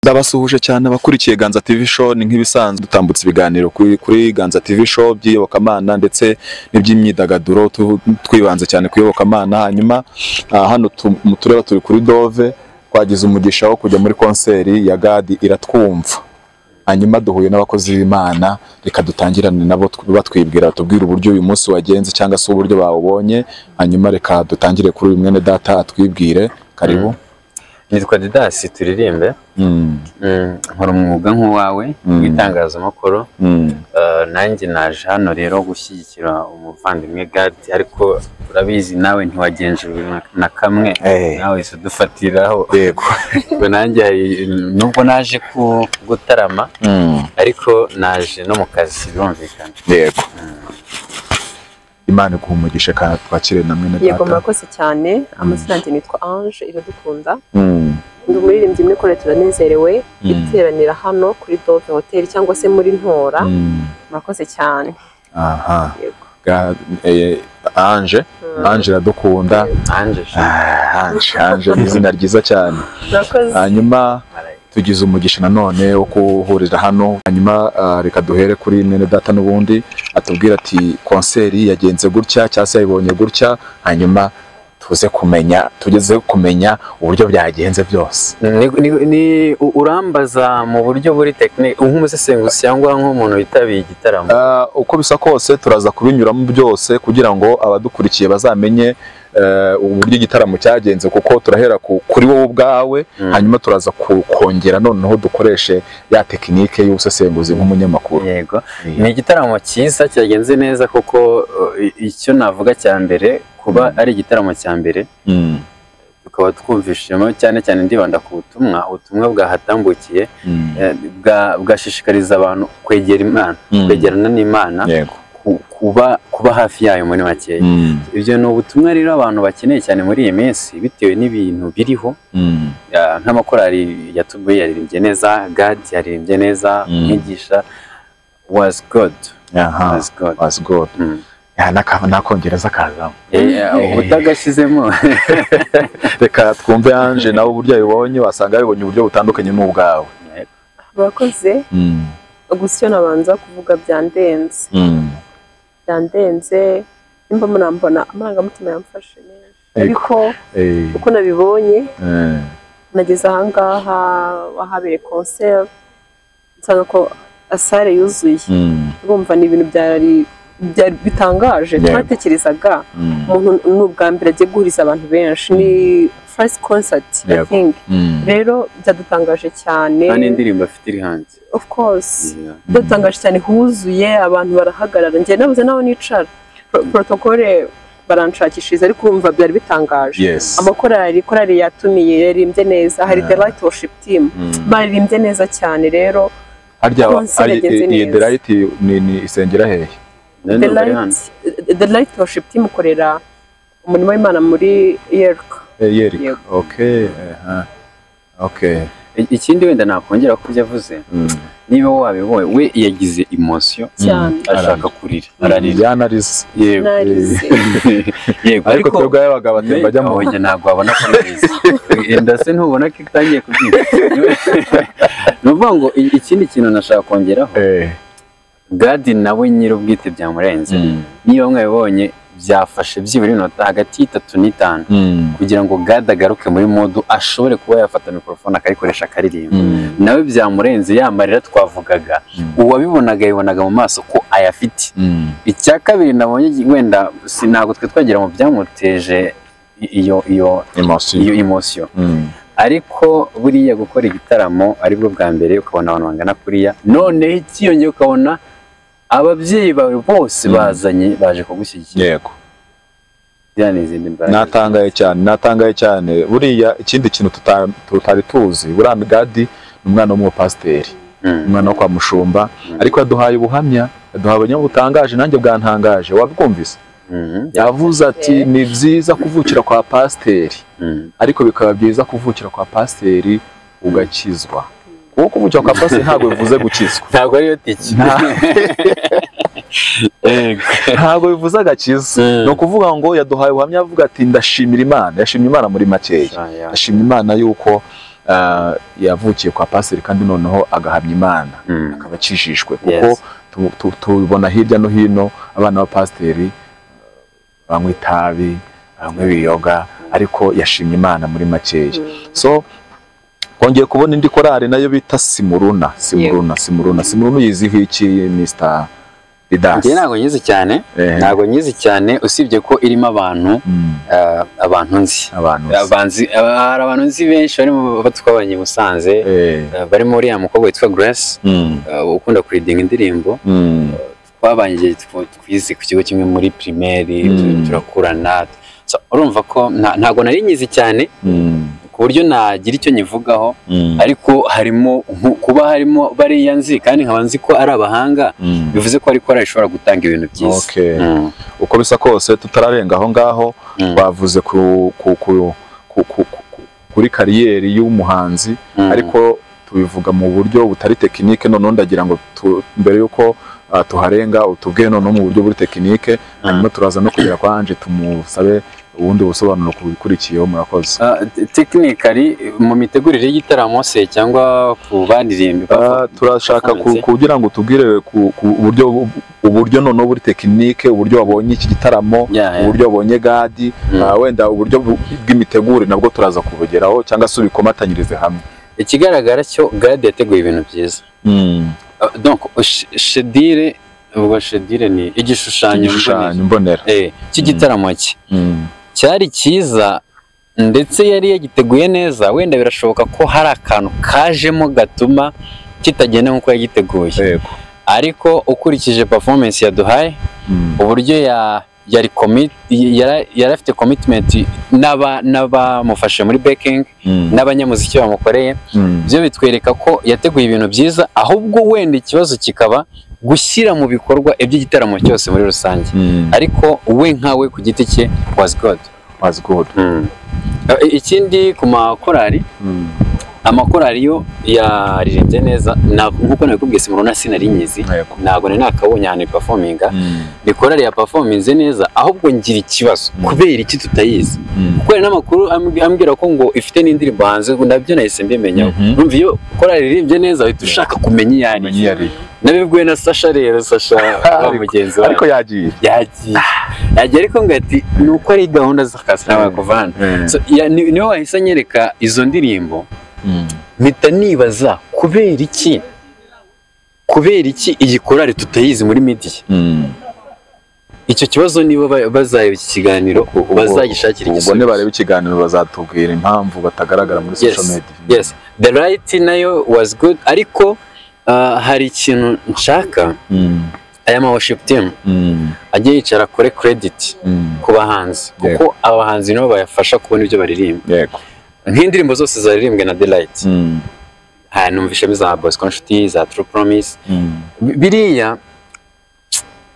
Ndabasuhuje cyane abakurikiye Ganza TV Show. Ni nk'ibisanzwe dutambutse ibiganiro kuri Ganza TV Show by'iyobokamana ndetse n'iby'imyidagaduro, twibanze cyane kuyobokamana. Hanyuma hano mu tureba turi kuri Dove, twagize umugisha wo kujya muri konseri ya God Iratwumva. Hanyuma duhuye n'abakozi b'Imana, reka dutangirane nabo batwibwira, tubwira uburyo uyu munsi wagenze cyangwa se uburyo bawubonye. Hanyuma reka dutangire kuri uyu mwene data atwibwire. Karibu. Nitwa Didasi Turirimbe. Nkora umwuga nk'uwawe w'itangazamakuru. Nanjye naje hano rero gushyigikira umuvandimwe God, ariko urabizi nawe ntiwagenjejwe na kamwe, nawe se dufatiraho. Yego. Nanjye nubwo naje gutarama, ariko naje no mu kazi birumvikana. Yego. Imana iguhumugishe kandi twakire namwe na data. Yego, murakoze cyane. Amazina yanjye nitwa Ange Iradukunda. Ndi umuririmbyi muri Kore Turanezerewe, iteranira hano kuri Dove Hotel cyangwa se muri Ntora. Murakoze cyane. Aha. Yego. Ange Iradukunda. Ange ni izina ryiza cyane. Murakoze. Hanyuma tugize umugisha nanone wo kuhurira hano. Hanyuma reka duhere kuri mwene data n'ubundi atubwira ati konseri yagenze gutya cyangwa se yabonye gutya, hanyuma tugeze kumenya uburyo byagenze byose. Ni urambaza mu buryo buri technique nk'umusesenguzi cyangwa nk'umuntu witabiye igitaramo? Uko bisa kose turaza kubinyuramo byose kugira ngo abadukurikiye bazamenye uburyo igitaramo cyagenze, kuko turahera kuri wowe ubwawe, hanyuma turaza kongera noneho dukoreshe ya tekinike y'ubusesenguzi nk'umunyamakuru. Yego. Ni igitaramo cyiza cyagenze neza, kuko icyo navuga cya mbere kuba ari igitaramo cya mbere, tukaba twumvishemo cyane cyane ndibanda ku ubutumwa bwahatambukiye, bwashishikariza abantu kwegera Imana, kwegerana n'Imana, kuba hafi yayo muri makeya. Ibyo ni ubutumwa rero abantu bakeneye cyane muri iyi minsi, bitewe n'ibintu biriho. Nk'amakorali yatuguye yaririmbye neza, God yaririmbye neza, umwigisha was good. Was good. Nakongereza kazamo utagashyizemo. Reka twumve Ange nawe uburyo yabibonye, wasanga yabibonye uburyo butandukanye n'ubwawe. Murakoze. Gusa icyo nabanza kuvuga byandenze. Byandenze, nimba munambona amarangamutima yamfashe neza, ariko uko nabibonye nageze ahangaha wahabere concert, nsanga ko asare yuzuye. Urumva ni ibintu byari bitangaje. Twatekerezaga umuntu n'ubwa mbere agiye guhuriza abantu benshi, ni first concert I think. Rero byadutangaje cyane, kandi indirimbo afite iri hanze. Of course byadutangaje cyane, huzuye abantu barahagarara, njye nabuze naho nicara. Protocole baranshakishiriza, ariko urumva byari bitangaje. Korali yatumiye yaririmbye neza, hari The Light Worship Team baririmbye neza cyane. Rero harya The Light ni isengera hehe? The Light Worship Team ukorera umurimo w'Imana muri Yeriko. Okay. Ikindi wenda nakongera ko byavuze, niba wabibonye we yagize emotion ashaka kurira, yanarize. Yego, ariko twebwe abaga batemba bajya mu hoye, ntabwo abona ko narize. Ndase ntubona ko itangiye kubyina. Nuvuga ngo ikindi kintu nashaka kongeraho, God nawe nyir'ubwite byamurenze. Niba mwabibonye byafashe byibura inota hagati y'3 n'5 kugira ngo God agaruke muri modu ashobore kuba yafata mikrofone akayikoresha akaririmba. Nawe byamurenze, yamarira twavugaga uwabibonaga yibonaga mu maso ko ayafite. Icya kabiri nabonye wenda sinago twe twagira mu byamuteje iyo emotion, ariko buriya gukora igitaramo aribwo bwa mbere ukabona abantu bangana kuriya, none ikiyongeye ukabona ababyeyi bawe bose baje kugushyigikira. Yego. Natangaye cyane. Buriya ikindi kintu tutari tuzi, buriya God ni umwana w'umupasiteri, umwana wo kwa Mushumba, ariko yaduhaye ubuhamya, yaduhaye ubuhamya butangaje, nanjye bwantangaje. Wabwumvise? Yavuze ati ni byiza kuvukira kwa pasiteri, ariko bikaba byiza kuvukira kwa pasiteri ugakizwa. Kuko kuvukira kwa pasiteri ntabwo bivuze gukizwa. Ntabwo ariyo tiki. Ntabwo bivuze agakiza. Ni ukuvuga ngo yaduhaye ubuhamya, avuga ati ndashimira Imana. Yashimye Imana muri makeya. Ndashimira Imana yuko yavukiye kwa pasiteri kandi noneho agahamya Imana akaba akijijwe kuko tubona hirya no hino abana ba pasiteri banywa itabi banywa ibiyoga ariko yashimye Imana muri makeya. So kongeye kubona indi korari nayo bita Simuruna yiziho iki Mr. Didas? Njye ntago nyizi cyane usibye ko irimo abantu nzi hari abantu nzi benshi barimo batwabanye Musanze barimo uriya mukobwa witwa Grace ukunda kuridinga indirimbo twabanye igihe twize ku kigo kimwe muri primaire turakurana. Urumva ko ntago nari nyizi cyane ku buryo nagira icyo nyivugaho ariko harimo kuba harimo bariya nzi kandi nkaba nzi ko ari abahanga bivuze ko ariko arashobora gutanga ibintu byiza. Uko bisa kose tutararenga aho ngaho bavuze kuri kariyeri y'umuhanzi ariko tubivuga mu buryo butari tekinike. Noneho ndagira ngo mbere yuko tuharenga utubwiye noneho mu buryo buri tekinike hanyuma turaza no kugera kwa Ange tumusabe ubundi busobanuro ku bikurikiyeho. Murakoze. Technically mu mitegurire y'igitaramo se cyangwa ku bandirimba turashaka kugira ngo tubwire ku uburyo noneho buri tekinike, uburyo wabonye iki gitaramo, uburyo wabonye Gadi, wenda uburyo bw'imitegurire nabwo turaza kubugeraho cyangwa se ubikomatanyirize hamwe. Ikigaragara cyo Gadi yateguye ibintu byiza. Donc Shedire ni igishushanyo mbonera cy'igitaramo cye cyari cyiza ndetse yari yagiteguye neza. Wenda birashoboka ko hari akantu kajemo gatuma kitagenda nk'uko yagiteguye ariko ukurikije performance yaduhaye uburyo yari afite commitment n'abamufashe muri backing n'abanyamuziki bamukoreye byo bitwereka ko yateguye ibintu byiza. Ahubwo wenda ikibazo kikaba gushyira mu bikorwa iby'igitaramo cyose muri rusange ariko we nkawe ku giti cye was good. Ikindi ku makorari amakorari yo yaririmbye neza nkuko nabikubwiye Simuruna sinari nyizi ntago nakabonye ahantu performinga bikorari ya performance neza ahubwo ngira ikibazo kubera iki tutayizi kuko ari n'amakuru ambwira ko ngo ifite n'indirimbo hanze nabyo nahise mbimenya. Urumva iyo korari iririmbye neza uhita ushaka kumenya yani nabibwiwe na Sasha rero Sasha wa mugenzi ariko yagiye ariko ngati nuko ari gahunda z'akazi nawe kuvana. Niyo wahise anyereka izo ndirimbo mpita nibaza kubera iki iyi korari tutayizi muri media. Icyo kibazo niba bazayeba iki kiganiro bazagishakira igisubizo. Ubone bareba ikiganiro bazatubwira impamvu batagaragara muri social media. Yes, the right nayo was good ariko hari ikintu nshaka aya ma worship team agiye yicara kure credit ku bahanzi kuko abahanzi nabo bayafasha kubona ibyo baririmba. Nk'indirimbo zose zaririmbwe na Delight numvise za Boss Conscious za True Promise biriya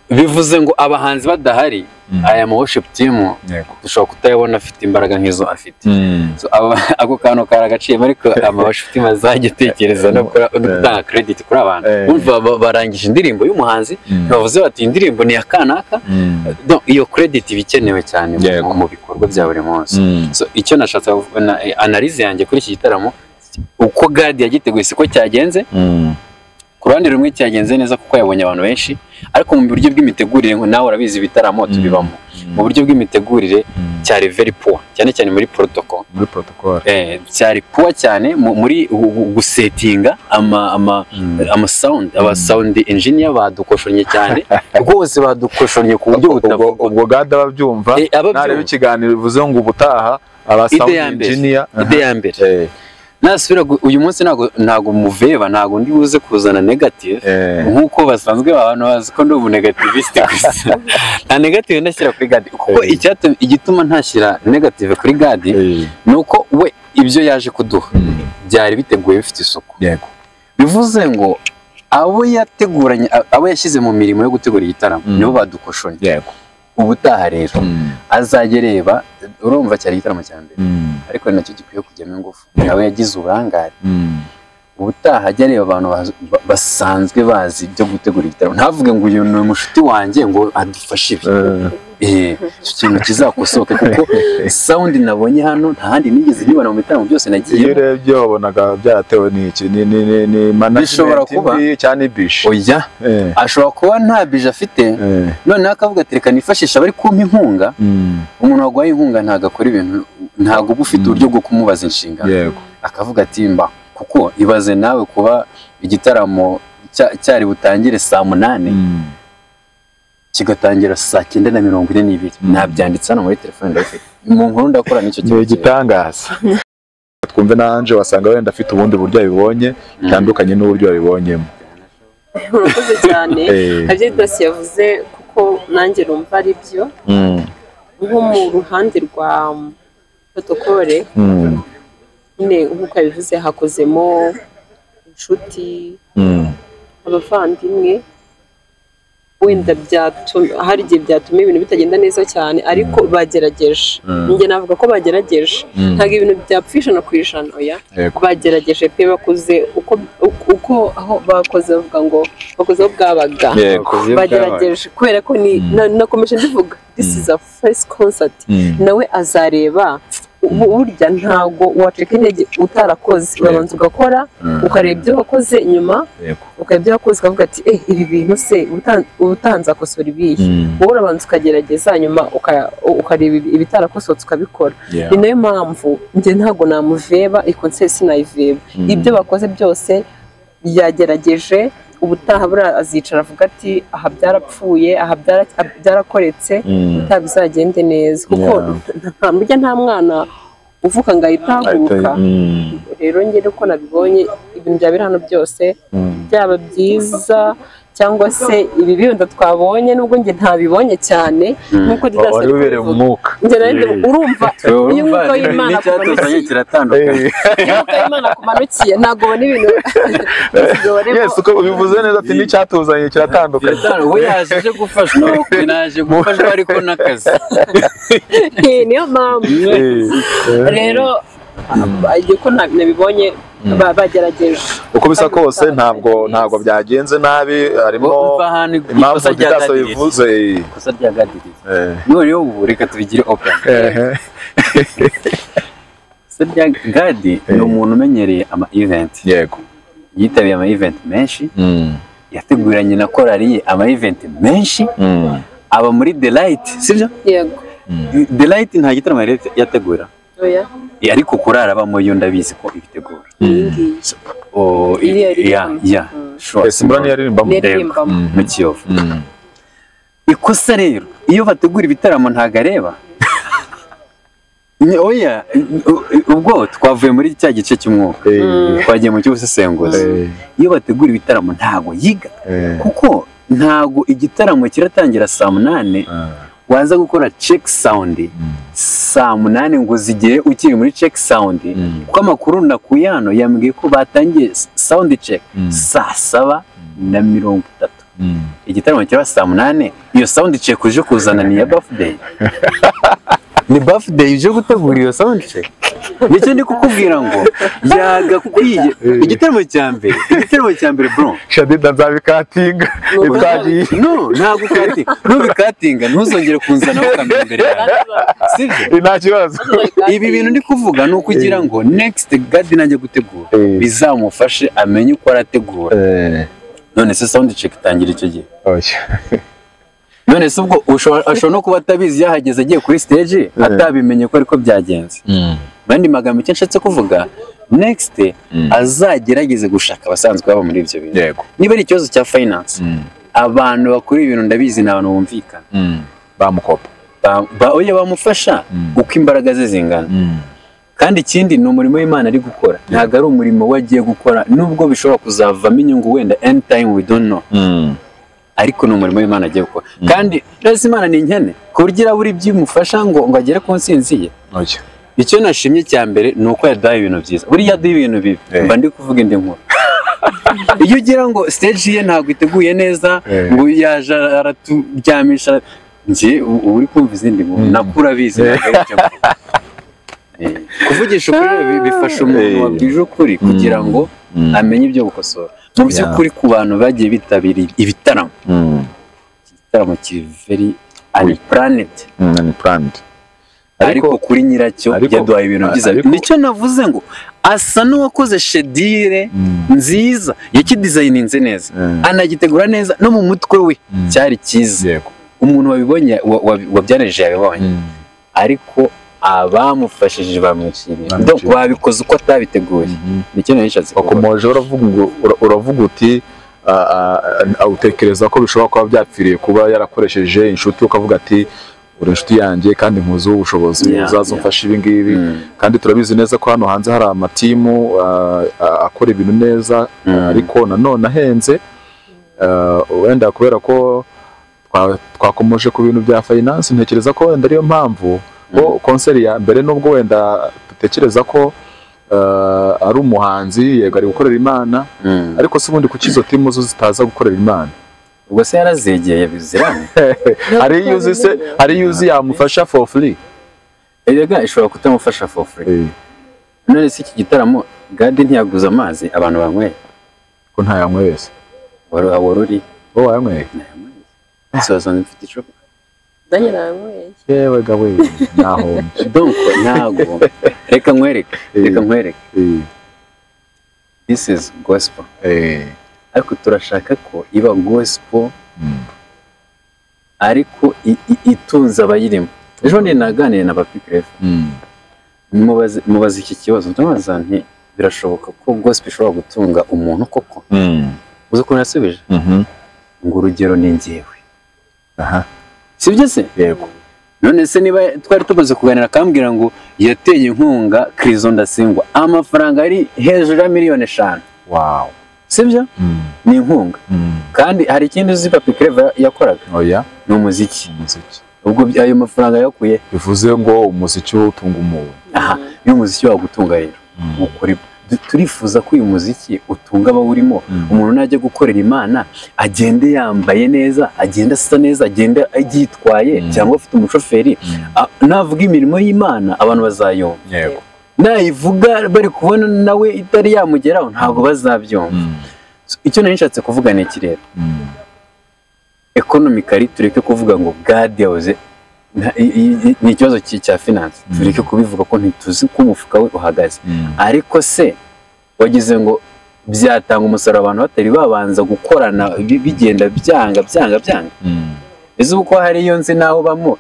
bivuze ngo abahanzi badahari aya ma worship team dushobora kutayabona afite imbaraga nk'izo afite. Ako kantu karagaciye ariko ama worship team azagitekereza no gutanga credit kuri abantu umva barangije indirimbo y'umuhanzi bavuze bati indirimbo ni yakanaka iyo credit bikenewe cyane mu bikorwa bya buri munsi. Icyo nashatse analyze yanjye kuri iki gitaramo uko Gadi yagiteguye siko cyagenze. Ku ruhande rumwe cyagenze neza kuko yabonye abantu benshi ariko mu buryo bw'imitegurire nawe urabizi ibitaramo tubibamo mu buryo bw'imitegurire cyari very poor cyane muri protocol cyari poor cyane muri gusetinga ama sound engineer badukoshonye cyane rwose badukoshonye ku buryo butavuga. Ubwo Gadi ababyumva nareba ikiganiro bivuze ngo ubutaha aba sound engineer ide ya mbere nasubira uyu munsi ntago muveba ntago ndi buze kuzana negative nkuko basanzwe abantu bazi ko ndi umunegativiste gusa nta negative ndashyira kuri Gadi kuko igituma ntashyira negative kuri Gadi nuko we ibyo yaje kuduha byari biteguye bifite isuku. Bivuze ngo abo yateguranye abo yashyize mu mirimo yo gutegura igitaramo nibo badukoshonye. Ubutaha rero azajye reba urumva cyari igitaramo cya mbere ariko nacyo gikwiye kujyamo ingufu nawe yagize uburangare. Ubutaha ajya reba abantu basanzwe bazi byo gutegura igitaramo ntavuge ngo uyu ni umushuti wanjye ngo adufashe ibi icyo kintu kizakosoke kuko sound nabonye hano nta handi nigeze nibona mu bitaramo byose nagiye iyo urebye wabonaga byaratewe n'iki ni management cyane bish oya ashobora kuba nta bije afite none akavuga ati reka nifashisha bari kumpa inkunga umuntu wagwaye inkunga ntago akora ibintu ntago ufite uburyo bwo kumubaza inshinga akavuga ati mba kuko ibaze nawe kuba igitaramo cyari butangire saa 8 kigatangira saa 9:42 nabyanditse hano muri telefone ndafite mu nkuru ndakora nicyo kintu gitangaza twumve nanje wasanga wenda afite ubundi buryo abibonye cyandukanye n'uburyo abibonyemo urakoze cyane abye dasi yavuze kuko nanjye rumva ari byo nko mu ruhande rwa protocole nk'uko yabivuze hakozemo inshuti abavandimwe wenda hari igihe byatuma ibintu bitagenda neza cyane ariko bagerageje njye navuga ko bagerageje ntabwo ibintu byapfisha no kwijana oya bagerageje pe bakoze uko aho bakoze bavuga ngo bakozeho bwabaga bagerageje kubera ko nakomeje ndivuga this is a first concert nawe azareba burya ntago waceka intege utarakoze urabanza ugakora ukareba ibyo wakoze nyuma ukareba ibyo wakoze ukavuga ati ibi bintu se utanze akosora ibihe wowe urabanza ukagerageza nyuma ukareba ibitarakosotse ukabikora ni nayo mpamvu njye ntago namuveba ikonseri sinayiveba ibyo bakoze byose yagerageje ubutaha bura azicara avuga ati aha byarapfuye aha byarakoretse bizagende neza kuko nta mwana uvuka ngo ahitaguruka rero njye uko nabibonye ibintu byabira hano byose byaba byiza cyangwa se ibi bindi twabonye nubwo njye ntabibonye cyane nkuko didase njye urumva iyo umwuka w'Imana kumanukiye kiratandukanye umwuka w'Imana kumanukiye ntago ubona ibintu yes uko bivuze neza ati n'icyatuzanye kiratandukanye we yaje gufashwa naje gufashwa ariko n'akazi niyo mpamvu rero igihe ko nabibonye bagerageje uko bisa kose ntabwo byagenze nabi harimo impamvu Didaso bivuze gusa ryagadiriza none ubu reka tubigire open Serya Gadi ni umuntu umenyereye ama event yego yitabiye ama event menshi yateguranye na korali ama event menshi aba muri Delight sibyo yego Delight nta gitaramo yategura oya ariko kurara abamo yo ndabizi ko ibitegura sure Simbrani yaririmba mu Kiyovu ikosa rero iyo bategura ibitaramo ntago areba oya ubwo twavuye muri cya gice cy'umwuka twagiye mu cy'ubusesenguzi iyo bategura ibitaramo ntago yiga kuko ntago igitaramo kiratangira saa 8 waza gukora check sound saa 8 ngo zigere ukiri muri check sound kuko amakuru nakuye hano yambwiye ko batangiye sound check saa 7:30 igitaramo kiba saa 8 iyo sound check uje kuzana ni ya birthday ni birthday uje gutegura iyo sound check nicyo ndi kukubwira ngo yagakwiye igitaramo cya mbere bro Shadida nzabikatinga itwagiye ntabwo ukatinga nubikatinga ntuzongere kunzana ukamenya imbere yawe sibyo nta kibazo ibi bintu ndi kuvuga ni ukugira ngo next Gadi najya gutegura bizamufashe amenye uko arategura none se sound check itangira icyo gihe none se ubwo ashobora no kuba atabizi yahageze agiye kuri stage atabimenye ko ariko byagenze bandi magambo icyo nshatse kuvuga next azagerageze gushaka abasanzwe baba muri ibyo bintu niba ari ikibazo cya finance abantu bakora ibintu ndabizi ni abantu bumvikana bamukopa oya bamufasha uko imbaraga ze zingana kandi ikindi ni umurimo w'Imana ari gukora ntabwo ari umurimo we agiye gukora nubwo bishobora kuzavamo inyungu wenda anytime we don't know ariko ni umurimo w'Imana agiye gukora kandi rero Imana ni inkene ku buryo irabura ibyimufasha ngo agere ku nsinzi ye icyo nashimye cya mbere ni uko yaduhaye ibintu byiza buriya yaduhaye ibintu bibi mba ndi kuvuga indi nkuru iyo ugira ngo stage ye ntabwo iteguye neza ngo yaje araturyamisha nje uri kumva izindi nkuru nakura bize kuvugisha ukuri bifasha umuntu wabwije ukuri kugira ngo amenye ibyo gukosora mu by'ukuri ku bantu bagiye bitabira ibitaramo igitaramo kiri very unplanned ariko kuri nyiracyo yaduhaye ibintu byiza. Nicyo navuze ngo asa n'uwakoze shedire nziza, yakidesigninze neza, anagitegura neza, no mu mutwe we cyari cyiza. Umuntu wabibonye wabyaneje yabibonye, ariko abamufashije bamwishimiye, donc babikoze uko atabiteguye. Nicyo nishatse wakomoje uravuga uti utekereza ko bishobora kuba byapfiriye kuba yarakoresheje inshuti, ukavuga ati uri inshuti yanjye kandi nkuzi ubushobozi uzazumfasha ibi ngibi, kandi turabizi neza ko hano hanze hari amatimu akora ibintu neza, ariko nanone ahenze, wenda kubera ko twakomoje ku bintu bya finance, ntekereza ko wenda ariyo mpamvu ko konseri ya mbere, nubwo wenda dutekereza ko ari umuhanzi yego ari gukorera Imana, ariko se ubundi kuki izo timu zo zitaza gukorera Imana? Ubwo se yarazegeye biziranye. Hari yuzi yamufasha for free. Erega ishobora kutamufasha for free. None se iki gitaramo Gadi ntiyaguza amazi abantu banyweye? Ko ntayanyweye se. Waruri. Wowe wayanyweye? Soza mfite icupa. Danye nanyweye. Yewe gawe naho. Donc ntago. Reka nkwereke. This is gospel. Ariko turashaka ko iba gospel ariko itunza abayirimo. Ejo ndi naganiriye na Papi Clef, mubaza iki kibazo, ndabaza nti birashoboka ko gospel ishobora gutunga umuntu koko? Uzi ko nasubije ngo urugero ni njyewe. Sibyo se? Yego. None se niba twari tumaze kuganira akambwira ngo yateye inkunga Krizo Ndasingwa amafaranga ari hejuru ya miliyoni 5. Wow. Sibyo? Ni inkunga. Kandi hari ikindi uzi Papi Clef yakoraga? Oya. Ni umuziki. Ubwo ayo mafaranga yakuye bivuze ngo umuziki utunga umuntu. Iyo umuziki wagutunga rero ukuri, turifuza ko uyu muziki utunga abawurimo. Umuntu najya gukorera Imana agende yambaye neza, agenda asa neza, agenda agitwaye, cyangwa afite umushoferi, navuga imirimo y'Imana abantu bazayumva. Yego. Nayivuga bari kubona nawe itari yamugeraho ntabwo bazabyumva. Icyo nari nshatse kuvuga ni iki rero, economically tureke kuvuga ngo God yahoze ni ikibazo cya finance, tureke kubivuga ko ntituzi ko umufuka we uhagaze. Ariko se wagize ngo byatanga umusaruro abantu batari babanza gukorana bigenda byanga. Ese uko hari iyo nzi naho bamo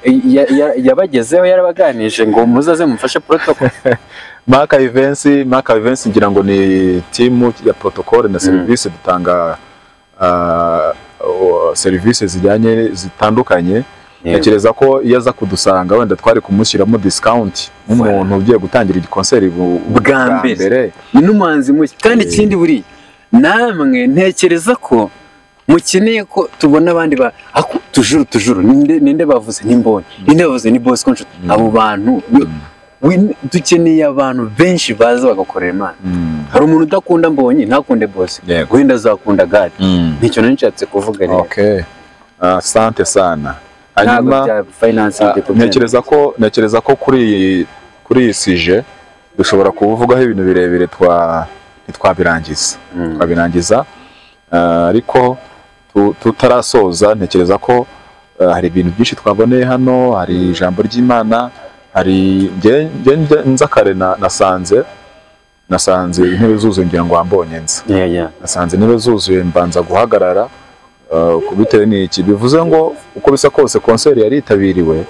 yabagezeho yarabaganije ngo muzaze mufashe protocol. Mark Events ngira ngo ni team ya protocol na service dutanga services zitandukanye. Ntekereza ko yaza kudusanga wenda twari kumushyiramo discount nk'umuntu ugiye gutangira igikonseri bwa mbere, ni n'umuhanzi mushya. Kandi ikindi buri namwe ntekereza ko mukeneye ko tubona abandi tujuru ninde bavuze n'imbonye, ninde bavuze ni Bosco Nshuti. Abo bantu dukeneye abantu benshi baza bagakorera Imana. Hari umuntu udakunda Mbonyi ntakunde Bosco, wenda azakunda Gadi. Nicyo nishatse kuvuga rero. Okay, asante sana. Hanyuma ntekereza ko kuri iyi sije dushobora kuvugaho ibintu birebire twabirangiza, ariko tutarasoza ntekereza ko hari ibintu byinshi twaboneye hano. Hari ijambo ry'Imana, hari nza kare nasanze intebe zuzuye, ngira ngo wambonye nza. Nasanze intebe zuzuye mbanza guhagarara, kubitewe n'iki bivuze ngo uko bisa kose konseri yari itabiriwe,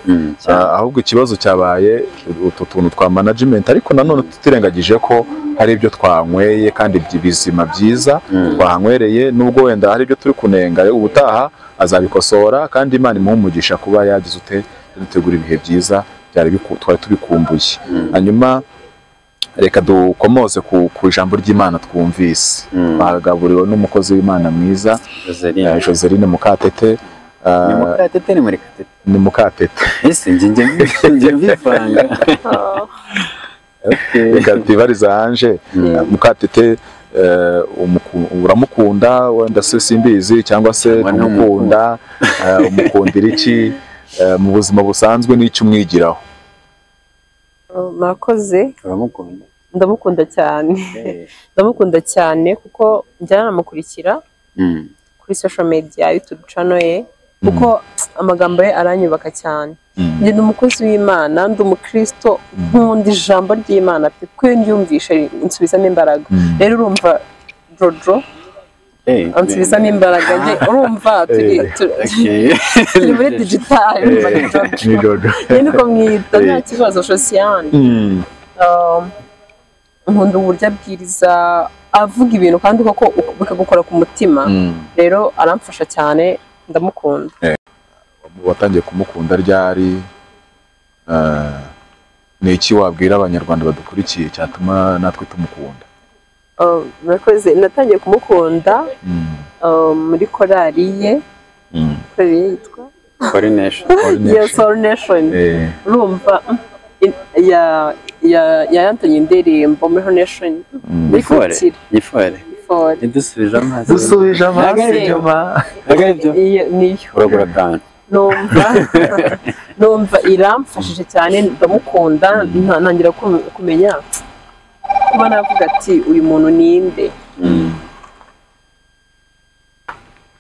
ahubwo ikibazo cyabaye utu tuntu twa management. Ariko nanone tutirengagije ko hari ibyo twanyweye kandi bizima byiza twahanywereye, nubwo wenda hari ibyo turi kunenga, ubutaha azabikosora. Kandi Imana imuhe umugisha kuba yagize dutegura ibihe byiza twari tubikumbuye. Hanyuma reka dukomoze ku ijambo ry'Imana twumvise, twagaburiwe n'umukozi w'Imana mwiza Joseline Mukatete. Ni Mukatete, ni Murekatete? Ni Mukatete. Ese njye mbivanga. Reka tibariza Ange. Mukatete uramukunda wenda se simbizi, cyangwa se umukunda umukundira iki mu buzima busanzwe, n'icyo umwigiraho? Murakoze. Uramukunda? Ndamukunda cyane kuko njya namukurikira kuri social media, YouTube channel ye. kuko amagambo ye aranyubaka cyane. Njye ndi umukozi w'Imana, ndi umukristo, nkunda ijambo ry'Imana pe, kuko iyo ndyumvishe insubizamo imbaraga. Rero urumva Jojo ansubizamo imbaraga, njye urumva turi muri digital, urumva ni Jojo niko mwita, nta kibazo Josiane. Nkunda uburyo abwiriza avuga ibintu kandi koko bikagukora ku mutima. Rero aramfasha cyane, ndamukunda. Watangiye kumukunda ryari? Ni iki wabwira abanyarwanda badukurikiye cyatuma natwe tumukunda? Murakoze, natangiye kumukunda muri korali ye, korali yitwa Coronation. Urumva yantanye indirimbo muri Coronation, muri Gifore idusubije amaso inyuma. Niyo uragura kandi numva iramfashije cyane, ndamukunda, ntangira kumenya kuba navuga ati uyu muntu ninde.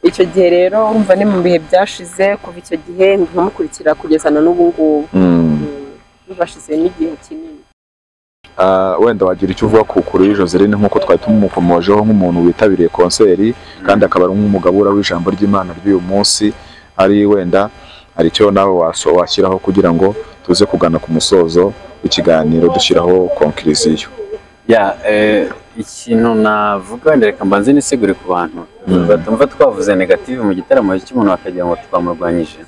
Icyo gihe rero umva ni mu bihe byashize, kuva icyo gihe nkamukurikira kugeza na n'ubu ngubu. Bibashize n'igihe kinini. Wenda wagira icyo uvuga kuri Joseline nk'uko twari tumukomojeho nk'umuntu witabiriye konseri kandi akaba ari nk'umugabura w'ijambo ry'Imana ry'uyu munsi, ari wenda hari icyo nawe washyiraho kugira ngo tuze kugana ku musozo w'ikiganiro dushyiraho conclusion? Ikintu navuga reka mbanze nisegure ku bantu batumva twavuze negative mu gitaramo cy'umuntu bakagira ngo twamurwanyije.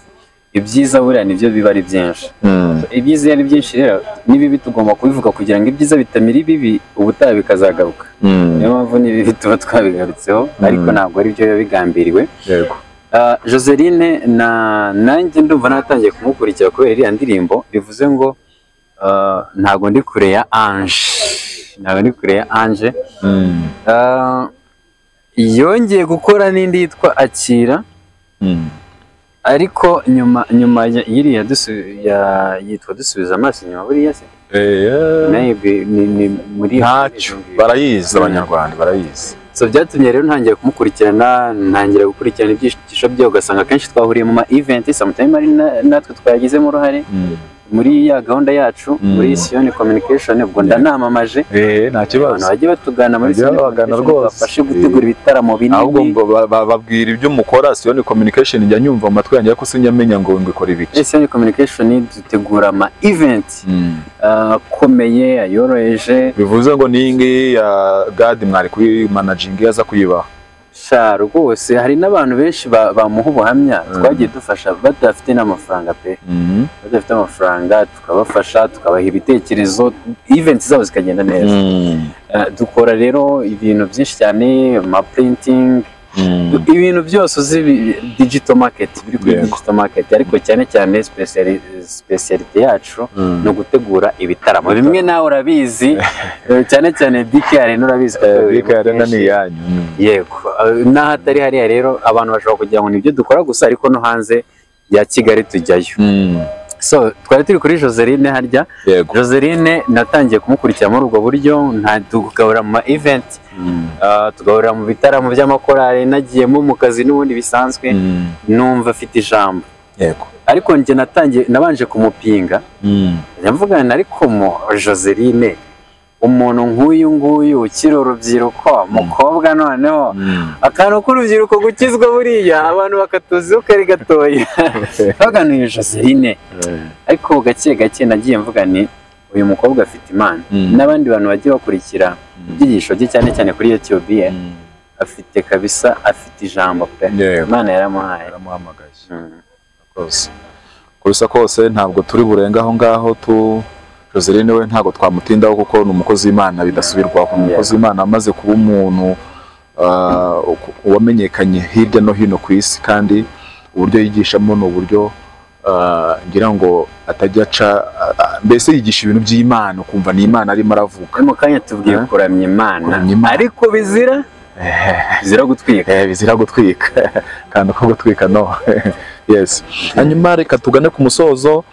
Ibyiza buriya nibyo biba ari byinshi. Ibyiza ari byinshi rero n'ibibi tugomba kubivuga kugira ngo ibyiza bitamira ibibi ubutaha bikazagaruka. Niyo mpamvu n'ibibi tuba twabigarutseho, ariko ntabwo ari byo biba bigambiriwe. Joseline nanjye ndumva natangiye kumukurikira kubera iriya ndirimbo, bivuze ngo ntabwo ndi kure ya Ange. Yongeye gukora n'indi yitwa Akira, ariko nyuma y'iriya yitwa Dusubiza Amaso Inyuma. Buriya se muri ntacyo barayizi, abanyarwanda barayizi. So byatumye rero ntangiye kumukurikirana, ntangira gukurikirana ibyisho bye, ugasanga akenshi twahuriye mu ma event, sometimes ari natwe twagizemo uruhare muri ya gahunda yacu muri Sion Communication. Ubwo ndanamamaje nta kibazo, bagiye batugana muri Sion rwose, bafashe gutegura ibitaramo binini. ahubwo bababwira ibyo mukora. Sion Communication njya nyumva mu matwi yanjye ariko sinyamenya ngo ikora ibiki. Sion Communication dutegura ama event akomeye ayoroheje. Bivuze ngo ningi ya God mwari kuri managing yaza kuyibaha rwose. Hari n'abantu benshi bamuha ubuhamya twagiye dufasha badafite n'amafaranga pe, badafite amafaranga tukabafasha, tukabaha ibitekerezo, events zabo zikagenda neza. Dukora rero ibintu byinshi cyane, ama printing, ibintu byose uzi digital market, biri kuri digital market, ariko cyane cyane speciality yacu no gutegura ibitaramo bimwe. Nawe urabizi cyane cyane DKR urabizi ko DKR ni yanyu. Yego, n'ahatari hariya rero abantu bashobora kugira ngo nibyo dukora gusa, ariko no hanze ya Kigali tujyayo. So twari turi kuri Joseline harya. Joseline natangiye kumukurikira muri ubwo buryo, tugahura mu ma event, tugahura mu bitaramo by'amakorali, nagiyemo mu kazi n'ubundi bisanzwe, numva afite ijambo. Ariko njye nabanje kumupinga, mvugana ariko Joseline umuntu nk'uyu nguyu ukiri urubyiruko, umukobwa noneho akantu k'urubyiruko gukizwa buriya abantu bakatuziho kari gatoya. Baganuye Joseline, ariko gake gake nagiye mvuga ni uyu mukobwa afite imana. N'abandi bantu bagiye bakurikira ibyigisho bye cyane cyane kuri YouTube, afite kabisa, afite ijambo pe, Imana yaramuhamagaye. Kurusa kose ntabwo turi burenga aho ngaho Joseline we ntabwo twamutindaho kuko ni umukozi w'Imana bidasubirwaho. Umukozi w'Imana amaze kuba umuntu wamenyekanye hirya no hino ku isi, kandi uburyo yigishamo ni uburyo ngira ngo atajya aca, mbese yigisha ibintu by'Imana ukumva ni Imana arimo aravuga. Mu kanya tubwiye kuramya Imana, ariko bizira gutwika. Bizira gutwika kandi uko gutwika no. Yes. Hanyuma reka tugane ku musozo,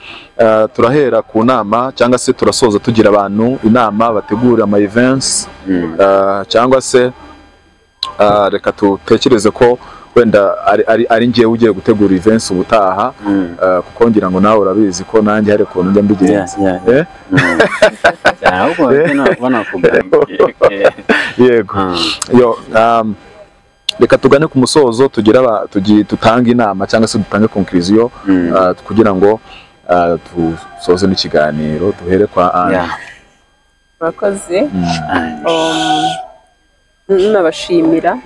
turahera ku nama cyangwa se turasoza tugira abantu inama bategura ama events, cyangwa se reka tutekereze ko wenda ari ngiye ugiye gutegura events ubutaha kuko ngira ngo nawe urabizi ko nanjye hari ukuntu njya mbigenza yego yo reka tugane ku musozo tutanga inama cyangwa se dutange conclusion kugira ngo dusoze n'ikiganiro duhere kwa Ange. Murakoze nabashimira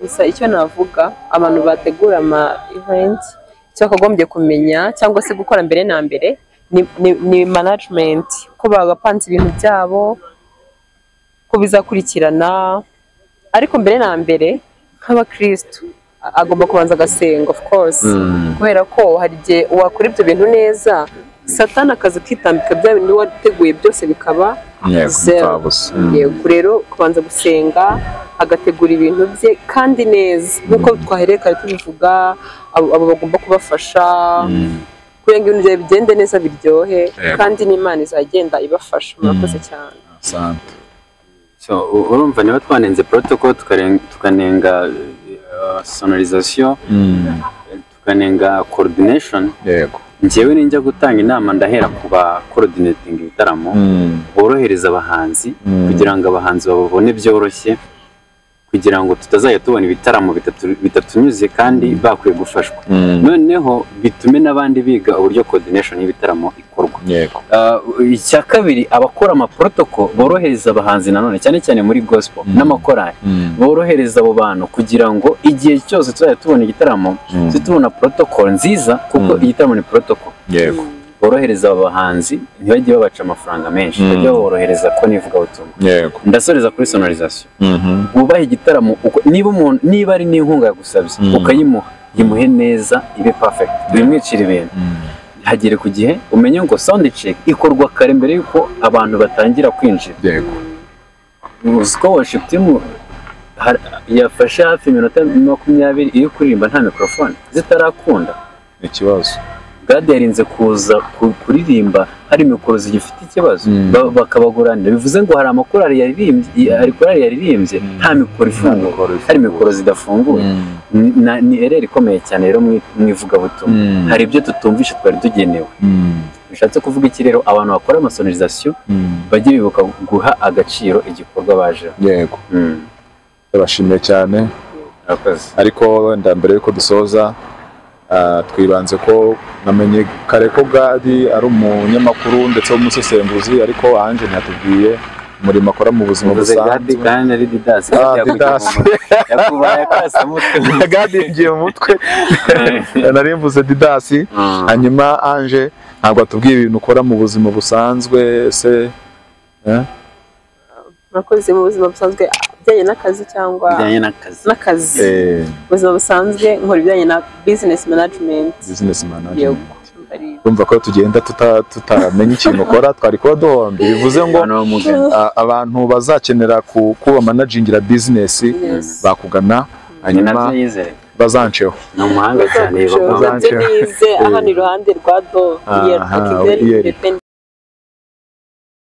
gusa icyo navuga abantu bategura ama event cyakagombye kumenya cyangwa se gukora mbere na mbere ni management ko bagapanze ibintu byabo ko bizakurikirana ariko mbere na mbere nk'abakristo agomba kubanza agasenga of course kubera ko hari igihe wakora ibyo bintu neza Satani akaza kwitambika bya bintu wateguye byose bikaba yego rero kubanza gusenga agategura ibintu bye kandi neza nkuko twahereka tubivuga abo bagomba kubafasha kugira ngo ibintu bigende neza biryohe kandi n'Imana izagenda ibafasha. Murakoze cyane. Asante. So urumva niba twanenze protocol tukanenga sonorisation tukanenga coordination yego njyewe ninjya gutanga inama ndahera kuba coordinating ibitaramo borohereza abahanzi kugira ngo abahanzi babone byoroshye kugira ngo tutazajya tubona ibitaramo bitatunyuze kandi bakwiye gufashwa noneho bitume n'abandi biga uburyo coordination y'ibitaramo ikorwa yego icya kabiri abakora ama protocol borohereza abahanzi nanone cyane cyane muri gospel n'amakorali borohereza abo bantu kugira ngo igihe cyose tuzajya tubona igitaramo tubona protocol nziza kuko igitaramo ni protocol yego borohereza abahanzi ntibajye babaca amafaranga menshi bajye borohereza ko nivuga ubutumwa yego ndasoreza kuri sonorisation ubaha igitaramo niba ari n'inkunga yagusabye ukayimuha yimuhe neza ibe perfect bimwicira ibintu hagere ku gihe umenye ngo sound check ikorwa kare mbere yuko abantu batangira kwinjira yego uziko worship team yafashe hafi iminota 20 iri kuririmba nta microphone zitarakunda ikibazo God yarinze kuza kuririmba hari mikoro zigifite ikibazo bakabagurana bivuze ngo hari amakorali yaririmbye nta mikoro ifunguye hari mikoro zidafunguye ni erreur ikomeye cyane rero mwivuga butumwa hari ibyo tutumvisha twari tugenewe bishatse kuvuga iki rero abantu bakora amasonorisation bajye bibuka guha agaciro igikorwa baje yego bashimiye cyane ariko ndambere yuko dusoza twibanze ko namenye kare ko Gadi ari umunyamakuru ndetse w'umusesenguzi ariko Ange ntiyatubwiye umurimo akora mu buzima busanzwe. Gadi kandi ari Didas yakubaye akasamutwe Gadi ngiye mu mutwe nari mvuze Didas hanyuma Ange ntabwo atubwiye ibintu ukora mu buzima busanzwe se Murakoze mu buzima busanzwe bijyanye n'akazi cyangwa n'akazi ubuzima busanzwe nkora ibijyanye na business management urumva ko tugenda tutamenya ikintu ukora twari kuba duhombe bivuze ngo abantu bazakenera kuba managingira business bakugana hanyuma bazanceho ni umuhanga cyane bazanceho aha ni iruhande rwa do